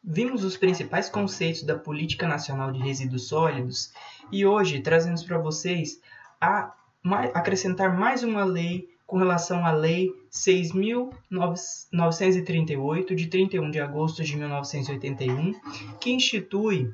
Vimos os principais conceitos da Política Nacional de Resíduos Sólidos e hoje trazemos para vocês acrescentar mais uma lei com relação à Lei 6.938, de 31 de agosto de 1981, que institui,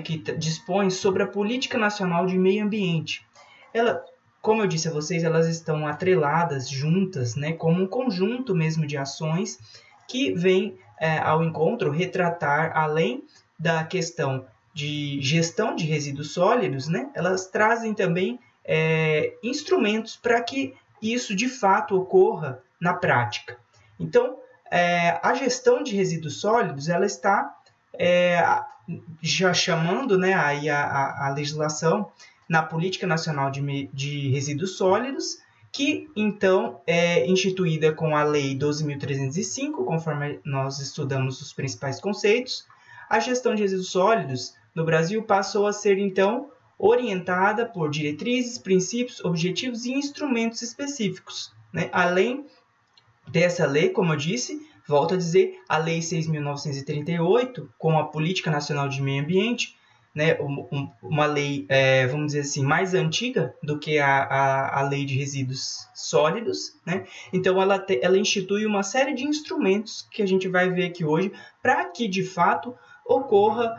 que dispõe sobre a Política Nacional de Meio Ambiente. Ela, como eu disse a vocês, elas estão atreladas, juntas, como um conjunto mesmo de ações que vem ao encontro retratar, além da questão de gestão de resíduos sólidos, elas trazem também instrumentos para que isso de fato ocorra na prática. Então, a gestão de resíduos sólidos ela está já chamando aí a legislação na Política Nacional de Resíduos Sólidos, que então é instituída com a Lei 12.305, conforme nós estudamos os principais conceitos. A gestão de resíduos sólidos no Brasil passou a ser então orientada por diretrizes, princípios, objetivos e instrumentos específicos. Além dessa lei, como eu disse, volto a dizer, a Lei 6.938, com a Política Nacional de Meio Ambiente, uma lei, vamos dizer assim, mais antiga do que a lei de resíduos sólidos, Então, ela institui uma série de instrumentos que a gente vai ver aqui hoje para que, de fato, ocorra,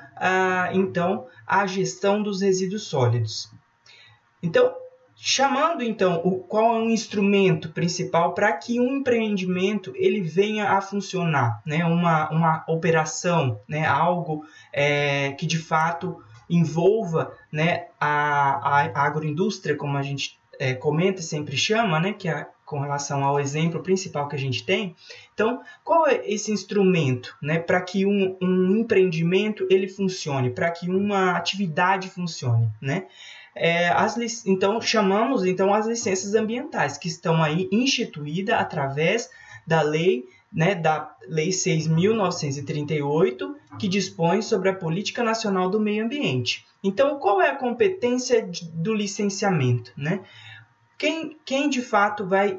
então, a gestão dos resíduos sólidos. Então, chamando, então, qual é o instrumento principal para que um empreendimento ele venha a funcionar, uma operação, algo que de fato envolva a agroindústria, como a gente comenta e sempre chama, que é com relação ao exemplo principal que a gente tem. Então, qual é esse instrumento para que um empreendimento ele funcione, para que uma atividade funcione, Então, chamamos as licenças ambientais, que estão aí instituídas através da lei, da Lei 6.938, que dispõe sobre a Política Nacional do Meio Ambiente. Então, qual é a competência do licenciamento? Quem de fato vai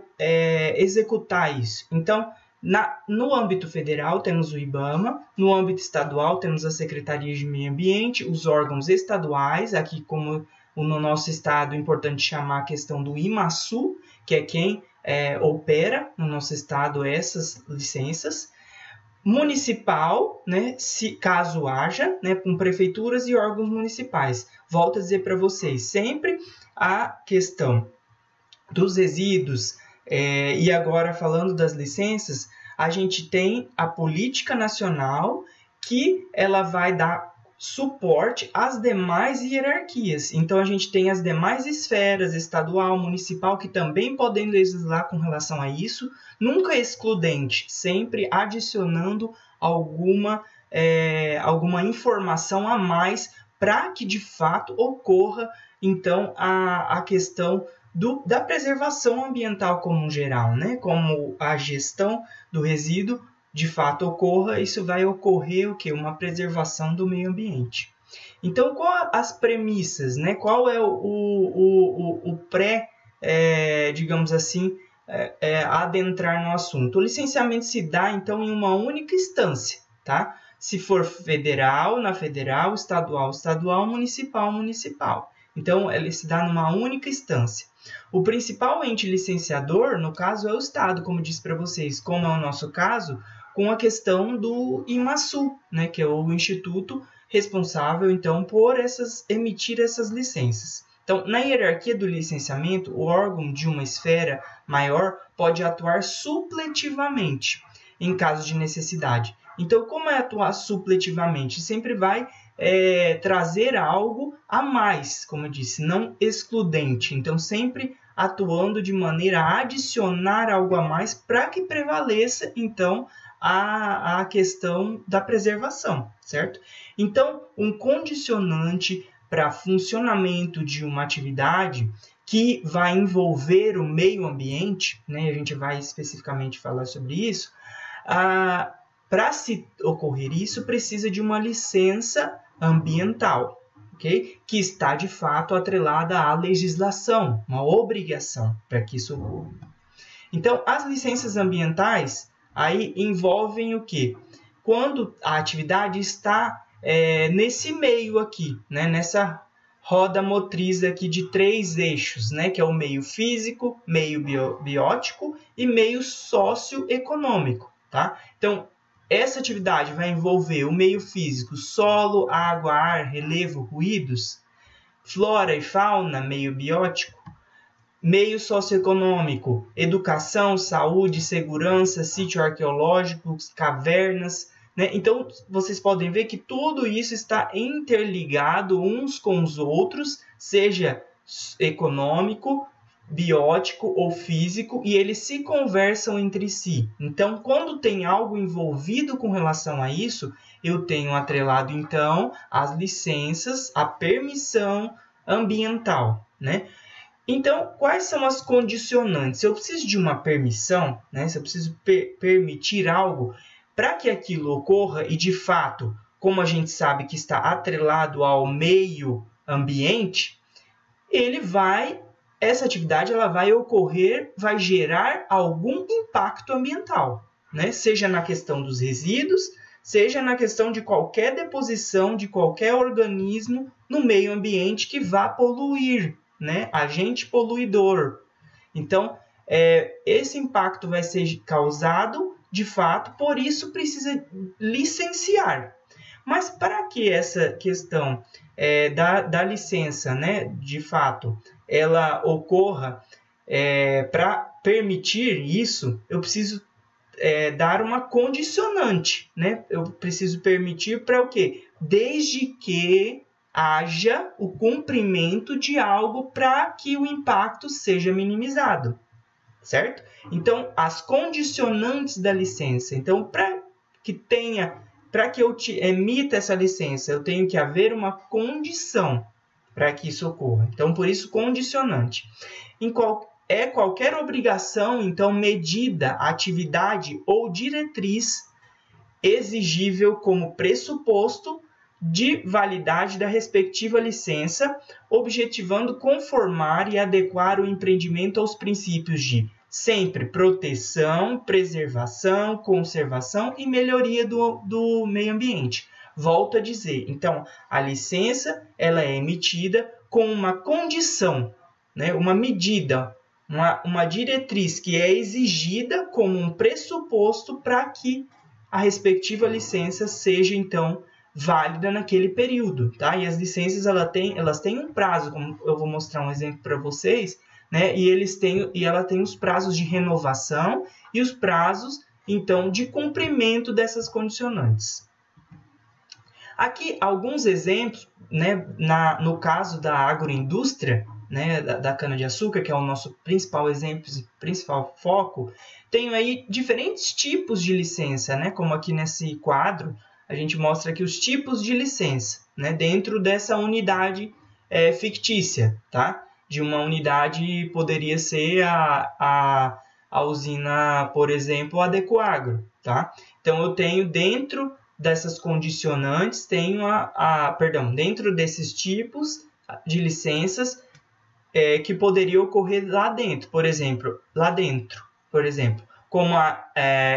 executar isso? Então, no âmbito federal, temos o IBAMA, no âmbito estadual, temos a Secretaria de Meio Ambiente, os órgãos estaduais, aqui como no nosso estado, é importante chamar a questão do IMASU, que é quem opera no nosso estado essas licenças. Municipal, se caso haja, com prefeituras e órgãos municipais. Volto a dizer para vocês, sempre a questão dos resíduos, e agora falando das licenças, a gente tem a Política Nacional, que ela vai dar suporte às demais hierarquias. Então, a gente tem as demais esferas, estadual, municipal, que também podem legislar com relação a isso, nunca excludente, sempre adicionando alguma informação a mais para que, de fato, ocorra, então, a questão da preservação ambiental como geral, como a gestão do resíduo de fato ocorra, isso vai ocorrer o quê? Uma preservação do meio ambiente. Então, qual as premissas, Qual é o digamos assim, adentrar no assunto? O licenciamento se dá, então, em uma única instância, tá? Se for federal, na federal, estadual, estadual, municipal, municipal. Então, ele se dá numa única instância. O principal ente licenciador, no caso, é o Estado, como disse para vocês, como é o nosso caso, com a questão do IMASU, que é o instituto responsável, então, por emitir essas licenças. Então, na hierarquia do licenciamento, o órgão de uma esfera maior pode atuar supletivamente, em caso de necessidade. Então, como é atuar supletivamente? Sempre vai trazer algo a mais, como eu disse, não excludente. Então, sempre atuando de maneira a adicionar algo a mais para que prevaleça, então, a questão da preservação, certo? Então, um condicionante para funcionamento de uma atividade que vai envolver o meio ambiente, a gente vai especificamente falar sobre isso, para se ocorrer isso, precisa de uma licença ambiental, okay? Que está, de fato, atrelada à legislação, uma obrigação para que isso ocorra. Então, as licenças ambientais aí envolvem o quê? quando a atividade está nesse meio aqui, né? Nessa roda motriz aqui de 3 eixos, né? Que é o meio físico, meio biótico e meio socioeconômico, tá? Então, essa atividade vai envolver o meio físico, solo, água, ar, relevo, ruídos, flora e fauna, meio biótico, meio socioeconômico, educação, saúde, segurança, sítio arqueológico, cavernas, né? Então, vocês podem ver que tudo isso está interligado uns com os outros, seja econômico, biótico ou físico, e eles se conversam entre si. Então, quando tem algo envolvido com relação a isso, eu tenho atrelado, então, as licenças, a permissão ambiental, né? Então, quais são as condicionantes? Se eu preciso de uma permissão, né? Se eu preciso permitir algo, para que aquilo ocorra, e de fato, como a gente sabe que está atrelado ao meio ambiente, essa atividade ela vai ocorrer, vai gerar algum impacto ambiental, né? Seja na questão dos resíduos, seja na questão de qualquer deposição de qualquer organismo no meio ambiente que vá poluir, né? Agente poluidor. Então, esse impacto vai ser causado, de fato, por isso precisa licenciar. Mas para que essa questão da licença, né, de fato, ela ocorra, para permitir isso, eu preciso dar uma condicionante, né? Eu preciso permitir para o quê? Desde que haja o cumprimento de algo para que o impacto seja minimizado, certo? Então, as condicionantes da licença. Então, para que eu emita essa licença, eu tenho que haver uma condição para que isso ocorra. Então, por isso, condicionante. Qualquer obrigação, então, medida, atividade ou diretriz exigível como pressuposto de validade da respectiva licença, objetivando conformar e adequar o empreendimento aos princípios de sempre proteção, preservação, conservação e melhoria do meio ambiente. Volto a dizer, então, a licença ela é emitida com uma condição, né, uma medida, uma diretriz que é exigida como um pressuposto para que a respectiva licença seja, então, válida naquele período, tá? E as licenças elas têm um prazo, como eu vou mostrar um exemplo para vocês, né? E ela tem os prazos de renovação e os prazos, então, de cumprimento dessas condicionantes. Aqui alguns exemplos, né? No caso da agroindústria, né? Da cana-de-açúcar, que é o nosso principal exemplo, principal foco, tenho aí diferentes tipos de licença, né? Como aqui nesse quadro, a gente mostra aqui os tipos de licença, né? Dentro dessa unidade fictícia, tá? De uma unidade poderia ser a usina, por exemplo, a Adecoagro, tá? Então, eu tenho dentro dessas condicionantes, dentro desses tipos de licenças que poderia ocorrer lá dentro, por exemplo, como a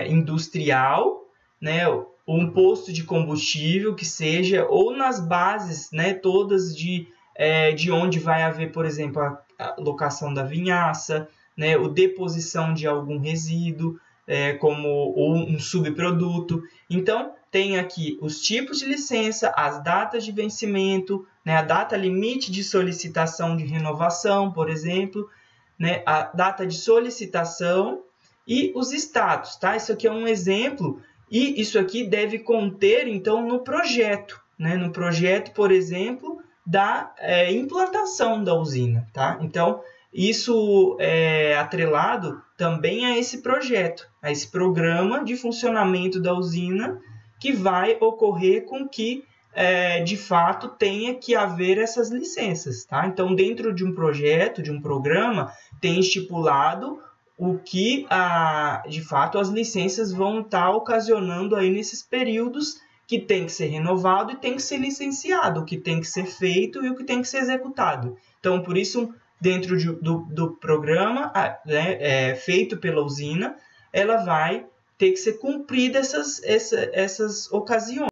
industrial, né? Um posto de combustível que seja, ou nas bases, né, todas de onde vai haver, por exemplo, a locação da vinhaça, né, ou deposição de algum resíduo, ou um subproduto. Então, tem aqui os tipos de licença, as datas de vencimento, né, a data limite de solicitação de renovação, por exemplo, né, a data de solicitação e os status, tá? Isso aqui é um exemplo. E isso aqui deve conter, então, no projeto, né? No projeto, por exemplo, da implantação da usina, tá? Então, isso é atrelado também a esse projeto, a esse programa de funcionamento da usina que vai ocorrer com que, de fato, tenha que haver essas licenças, tá? Então, dentro de um projeto, de um programa, tem estipulado o que, de fato, as licenças vão estar ocasionando aí nesses períodos que tem que ser renovado e tem que ser licenciado, o que tem que ser feito e o que tem que ser executado. Então, por isso, dentro do programa feito pela usina, ela vai ter que ser cumprida essas ocasiões.